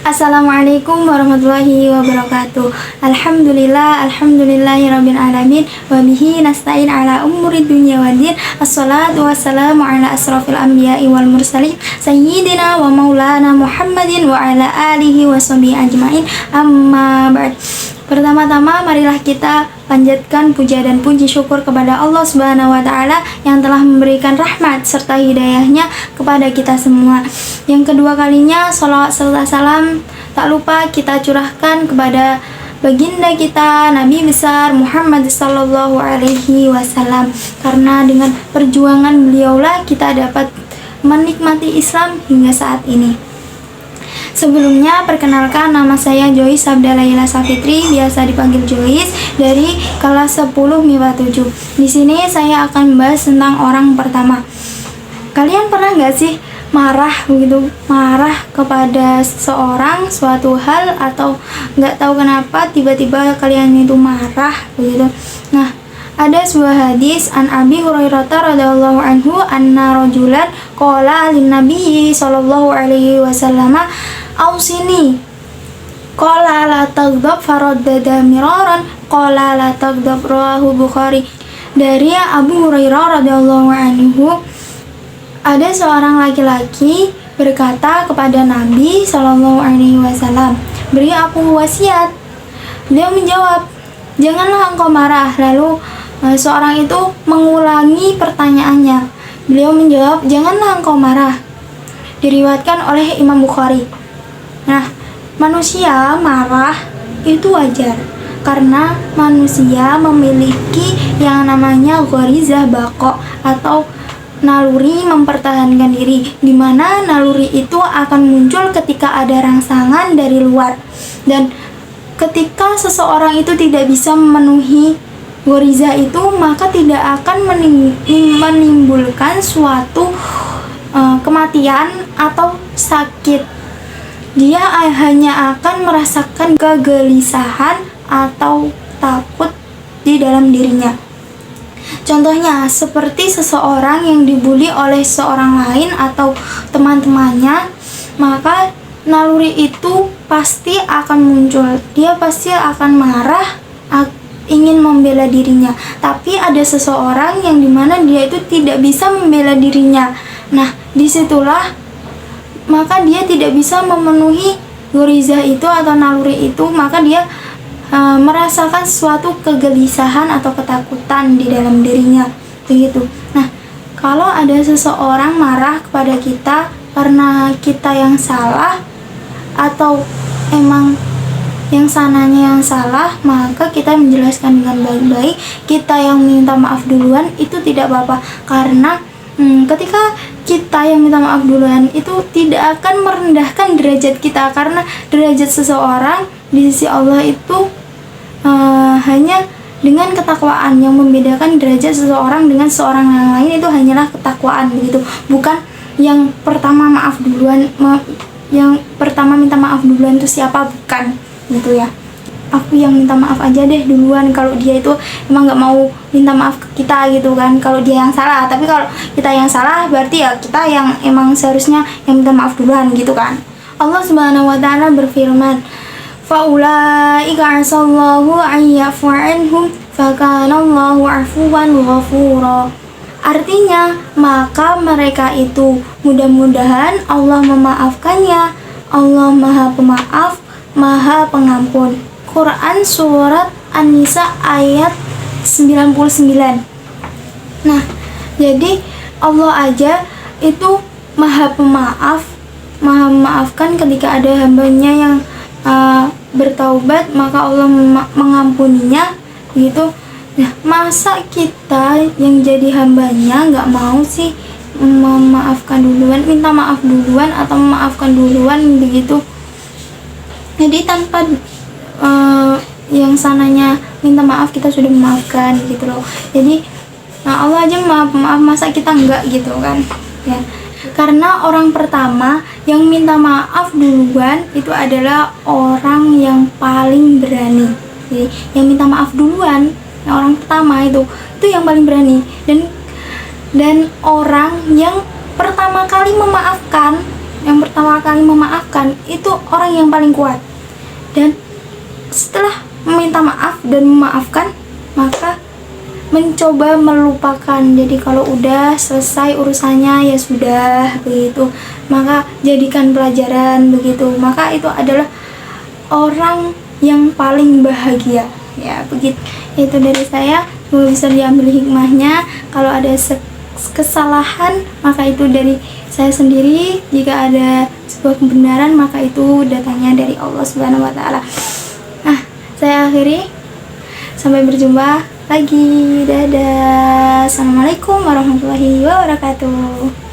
Assalamualaikum warahmatullahi wabarakatuh. Alhamdulillahirabbil alamin wa bihi nasta'in ala umuri dunya waddin. Assalatu wassalamu ala asrofil anbiya'i wal mursalin sayyidina wa maulana Muhammadin wa ala alihi wa sahbihi ajmain. Amma ba'd. Pertama-tama marilah kita panjatkan puja dan puji syukur kepada Allah Subhanahu wa taala yang telah memberikan rahmat serta hidayahnya kepada kita semua. Yang kedua kalinya sholawat serta salam tak lupa kita curahkan kepada baginda kita Nabi besar Muhammad sallallahu alaihi wasallam, karena dengan perjuangan beliaulah kita dapat menikmati Islam hingga saat ini. Sebelumnya, perkenalkan, nama saya Joyce Abdalaila Safitri, biasa dipanggil Joyce, dari kelas 10 MIPA 7. Di sini saya akan membahas tentang orang pertama. Kalian pernah nggak sih marah kepada seseorang suatu hal, atau nggak tahu kenapa tiba-tiba kalian itu marah begitu? Nah, ada sebuah hadis an Abi Hurairah radhiyallahu anhu anna rajulan qala lin nabiyyi sallallahu alaihi wasallam ausini qala la taghdab faraddada miraran qala la taghdab, rawahu Bukhari. Dari Abu Hurairah radhiyallahu anhu, ada seorang laki-laki berkata kepada Nabi sallallahu alaihi wasallam, "Beri aku wasiat." Beliau menjawab, "Janganlah engkau marah." Lalu seorang itu mengulangi pertanyaannya. Beliau menjawab, "Janganlah engkau marah." Diriwayatkan oleh Imam Bukhari. Nah, manusia marah itu wajar karena manusia memiliki yang namanya gharizah baqa atau naluri mempertahankan diri, di mana naluri itu akan muncul ketika ada rangsangan dari luar, dan ketika seseorang itu tidak bisa memenuhi gharizah itu, maka tidak akan menimbulkan suatu kematian atau sakit. Dia hanya akan merasakan kegelisahan atau takut di dalam dirinya. Contohnya, seperti seseorang yang dibully oleh seorang lain atau teman-temannya, maka naluri itu pasti akan muncul. Dia pasti akan marah, ingin membela dirinya. Tapi ada seseorang yang dimana dia itu tidak bisa membela dirinya. Nah, disitulah maka dia tidak bisa memenuhi gharizah itu atau naluri itu, maka dia merasakan suatu kegelisahan atau ketakutan di dalam dirinya begitu. Nah, kalau ada seseorang marah kepada kita karena kita yang salah atau emang yang sananya yang salah, maka kita menjelaskan dengan baik-baik. Kita yang minta maaf duluan itu tidak apa-apa, karena ketika kita yang minta maaf duluan itu tidak akan merendahkan derajat kita, karena derajat seseorang di sisi Allah itu hanya dengan ketakwaan. Yang membedakan derajat seseorang dengan seorang yang lain itu hanyalah ketakwaan begitu, bukan yang pertama maaf duluan. Yang pertama minta maaf duluan itu siapa, bukan gitu ya. Aku yang minta maaf aja deh duluan kalau dia itu emang nggak mau minta maaf ke kita gitu kan, kalau dia yang salah. Tapi kalau kita yang salah, berarti ya kita yang emang seharusnya yang minta maaf duluan gitu kan. Allah Subhanahu wa taala berfirman, "Faulaika asallahu ayyafu anhum fakanallahu afuwan ghafura." Artinya, maka mereka itu mudah-mudahan Allah memaafkannya. Allah Maha Pemaaf, Maha Pengampun. Quran Surat An-Nisa ayat 99. Nah, jadi Allah aja itu Maha Pemaaf, Maha memaafkan ketika ada hambanya yang bertaubat, maka Allah mengampuninya gitu. Nah, masa kita yang jadi hambanya nggak mau sih memaafkan duluan, minta maaf duluan atau memaafkan duluan begitu. Jadi tanpa yang sananya minta maaf kita sudah memaafkan gitu loh. Jadi Allah aja maaf, masa kita enggak gitu kan ya. Karena orang pertama yang minta maaf duluan itu adalah orang yang paling berani. Jadi yang minta maaf duluan, orang pertama itu yang paling berani, dan orang yang pertama kali memaafkan yang pertama kali memaafkan itu orang yang paling kuat. Dan setelah meminta maaf dan memaafkan, maka mencoba melupakan. Jadi kalau udah selesai urusannya ya sudah begitu, maka jadikan pelajaran begitu. Maka itu adalah orang yang paling bahagia. Ya begitu, itu dari saya. Semoga bisa diambil hikmahnya. Kalau ada kesalahan maka itu dari saya sendiri, jika ada sebuah kebenaran maka itu datangnya dari Allah Subhanahu wa taala. Nah, saya akhiri, sampai berjumpa lagi. Dadah. Assalamualaikum warahmatullahi wabarakatuh.